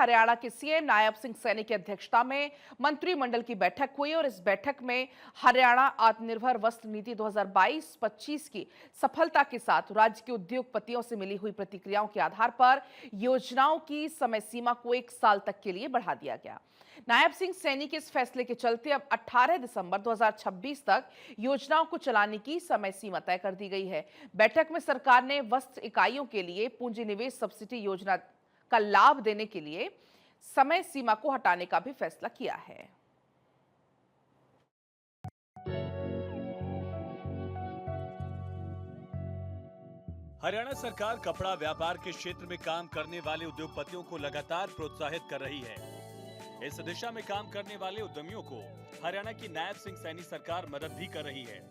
हरियाणा के सीएम नायब सिंह सैनी की अध्यक्षता में मंत्रिमंडल की बैठक हुई और इस बैठक में हरियाणा आत्मनिर्भर वस्त्र नीति 2022-25 की सफलता के साथ राज्य के उद्योगपतियों से मिली हुई प्रतिक्रियाओं के आधार पर योजनाओं की समय सीमा को 1 साल तक के लिए बढ़ा दिया गया। नायब सिंह सैनी के इस फैसले के चलते अब 18 दिसंबर 2026 तक योजनाओं को चलाने की समय सीमा तय कर दी गई है। बैठक में सरकार ने वस्त्र इकाइयों के लिए पूंजी निवेश सब्सिडी योजना का लाभ देने के लिए समय सीमा को हटाने का भी फैसला किया है। हरियाणा सरकार कपड़ा व्यापार के क्षेत्र में काम करने वाले उद्योगपतियों को लगातार प्रोत्साहित कर रही है। इस दिशा में काम करने वाले उद्यमियों को हरियाणा की नायब सिंह सैनी सरकार मदद भी कर रही है।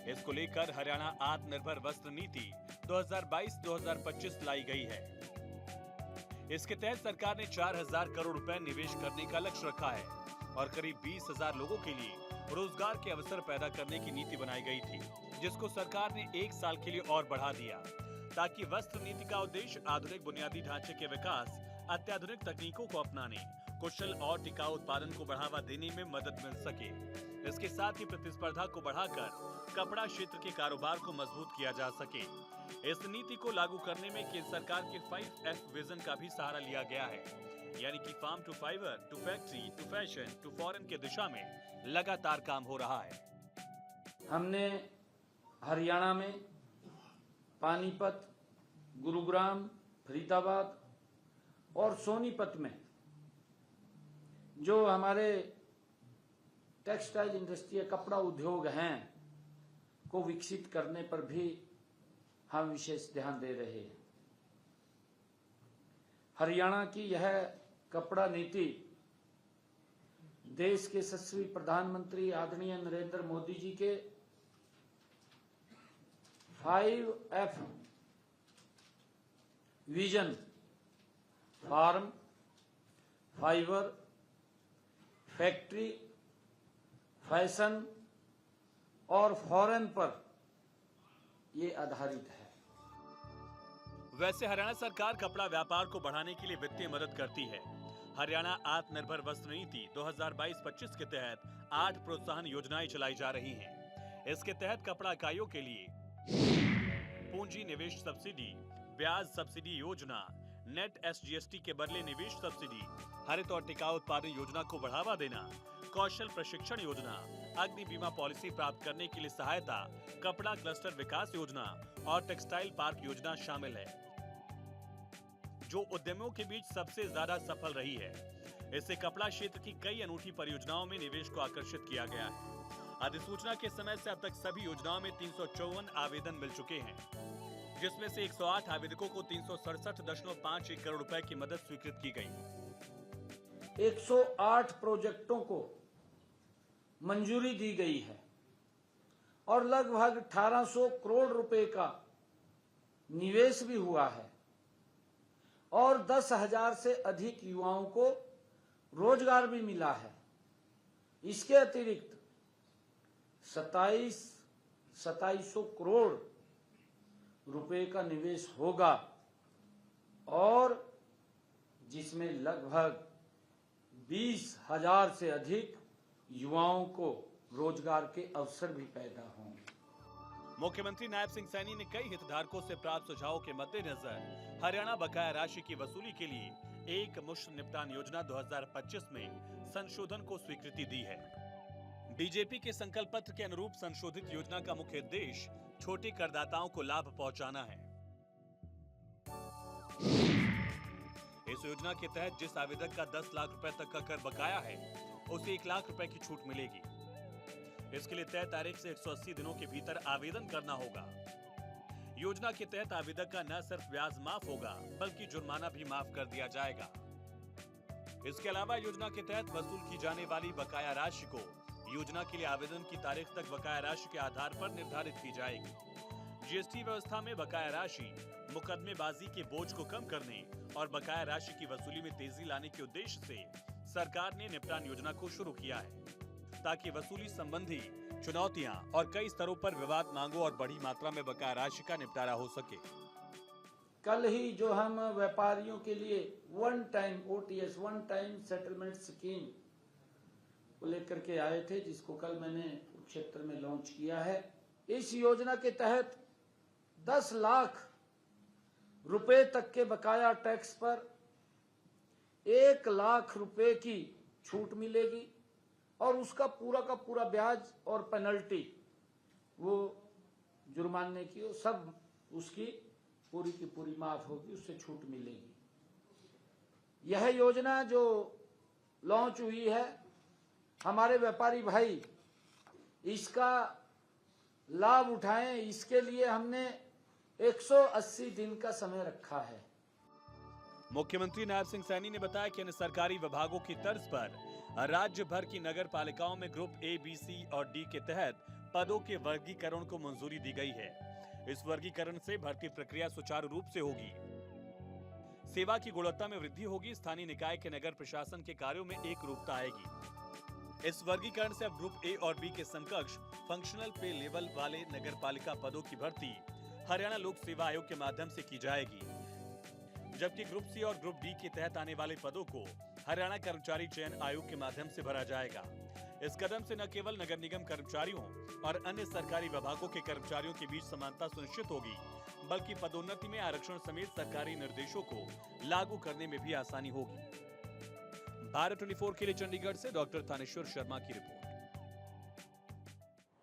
इसको लेकर हरियाणा आत्मनिर्भर वस्त्र नीति 2022-2025 लाई गई है। इसके तहत सरकार ने 4,000 करोड़ रुपए निवेश करने का लक्ष्य रखा है और करीब 20,000 लोगों के लिए रोजगार के अवसर पैदा करने की नीति बनाई गई थी, जिसको सरकार ने 1 साल के लिए और बढ़ा दिया, ताकि वस्त्र नीति का उद्देश्य आधुनिक बुनियादी ढांचे के विकास, अत्याधुनिक तकनीकों को अपनाने, कुशल और टिकाऊ उत्पादन को बढ़ावा देने में मदद मिल सके। इसके साथ ही प्रतिस्पर्धा को बढ़ाकर कपड़ा क्षेत्र के कारोबार को मजबूत किया जा सके। इस नीति को लागू करने में केंद्र सरकार के 5F विजन का भी सहारा लिया गया है, यानी कि farm to fibre, to factory, to fashion, to foreign के दिशा में लगातार काम हो रहा है। हमने हरियाणा में पानीपत, गुरुग्राम, फरीदाबाद और सोनीपत में जो हमारे टेक्सटाइल इंडस्ट्री या कपड़ा उद्योग हैं को विकसित करने पर भी हम विशेष ध्यान दे रहे हैं। हरियाणा की यह कपड़ा नीति देश के यशस्वी प्रधानमंत्री आदरणीय नरेंद्र मोदी जी के 5F vision, farm, fibre, factory, fashion और फॉरेन पर यह आधारित है। वैसे हरियाणा सरकार कपड़ा व्यापार को बढ़ाने के लिए वित्तीय मदद करती है। हरियाणा आत्मनिर्भर वस्त्र नीति 2022-25 के तहत 8 प्रोत्साहन योजनाएं चलाई जा रही हैं। इसके तहत कपड़ा इकाइयों के लिए पूंजी निवेश सब्सिडी, ब्याज सब्सिडी योजना, नेट SGST के बदले निवेश सब्सिडी, हरित और टिकाऊ उत्पादन योजना को बढ़ावा देना, कौशल प्रशिक्षण योजना, अग्नि बीमा पॉलिसी प्राप्त करने के लिए सहायता, कपड़ा क्लस्टर विकास योजना और टेक्सटाइल पार्क योजना शामिल है, जो उद्यमियों के बीच सबसे ज्यादा सफल रही है। इससे कपड़ा क्षेत्र की कई अनूठी परियोजनाओं में निवेश को आकर्षित किया गया है। अधिसूचना के समय से अब तक सभी योजनाओं में 354 आवेदन मिल चुके हैं, जिसमें से 108 आवेदकों को 367.51 करोड़ रुपए की मदद स्वीकृत की गई। 108 प्रोजेक्टों को मंजूरी दी गई है और लगभग 1800 करोड़ रुपए का निवेश भी हुआ है और 10,000 से अधिक युवाओं को रोजगार भी मिला है। इसके अतिरिक्त 2700 करोड़ रुपए का निवेश होगा और जिसमें लगभग 20,000 से अधिक युवाओं को रोजगार के अवसर भी पैदा होंगे। मुख्यमंत्री नायब सिंह सैनी ने कई हितधारकों से प्राप्त सुझावों के मद्देनजर हरियाणा बकाया राशि की वसूली के लिए एक मुश्त निपटान योजना 2025 में संशोधन को स्वीकृति दी है। बीजेपी के संकल्प पत्र के अनुरूप संशोधित योजना का मुख्य उद्देश्य छोटे करदाताओं को लाभ पहुंचाना है। इस योजना के तहत जिस आवेदक का 10 लाख रुपए तक का कर बकाया है, उसे 1 लाख रुपए की छूट मिलेगी। इसके लिए तय तारीख से 180 दिनों के भीतर आवेदन करना होगा। योजना के तहत आवेदक का न सिर्फ ब्याज माफ होगा, बल्कि जुर्माना भी माफ कर दिया जाएगा। इसके अलावा योजना के तहत वसूल की जाने वाली बकाया राशि को योजना के लिए आवेदन की तारीख तक बकाया राशि के आधार पर निर्धारित की जाएगी। GST व्यवस्था में बकाया राशि मुकदमेबाजी के बोझ को कम करने और बकाया राशि की वसूली में तेजी लाने के उद्देश्य से सरकार ने निपटान योजना को शुरू किया है, ताकि वसूली संबंधी चुनौतियां और कई स्तरों पर विवाद मांगों और बड़ी मात्रा में बकाया राशि का निपटारा हो सके। कल ही जो हम व्यापारियों के लिए one time OTS, one time settlement scheme को लेकर के आए थे, जिसको कल मैंने कुरुक्षेत्र में लॉन्च किया है। इस योजना के तहत 10 लाख रुपए तक के बकाया टैक्स पर 1 लाख रुपए की छूट मिलेगी और उसका पूरा का पूरा ब्याज और पेनल्टी, वो जुर्माने की, वो सब उसकी पूरी की पूरी माफ होगी, उससे छूट मिलेगी। यह योजना जो लॉन्च हुई है, हमारे व्यापारी भाई इसका लाभ उठाएं, इसके लिए हमने 180 दिन का समय रखा है। मुख्यमंत्री नायब सिंह सैनी ने बताया कि अन्य सरकारी विभागों की तर्ज पर राज्य भर की नगर पालिकाओं में ग्रुप A, B, C और D के तहत पदों के वर्गीकरण को मंजूरी दी गई है। इस वर्गीकरण से भर्ती प्रक्रिया सुचारू रूप से होगी, सेवा की गुणवत्ता में वृद्धि होगी, स्थानीय निकाय के नगर प्रशासन के कार्यों में एक रूपता आएगी। इस वर्गीकरण से अब ग्रुप A और B के समकक्ष फंक्शनल पे लेवल वाले नगर पालिका पदों की भर्ती हरियाणा लोक सेवा आयोग के माध्यम से की जाएगी, जबकि ग्रुप C और ग्रुप D के तहत आने वाले पदों को हरियाणा कर्मचारी चयन आयोग के माध्यम से भरा जाएगा। इस कदम से न केवल नगर निगम कर्मचारियों और अन्य सरकारी विभागों के कर्मचारियों के बीच समानता सुनिश्चित होगी, बल्कि पदोन्नति में आरक्षण समेत सरकारी निर्देशों को लागू करने में भी आसानी होगी। भारत 24 के लिए चंडीगढ़ से डॉक्टर थानेश्वर शर्मा की रिपोर्ट।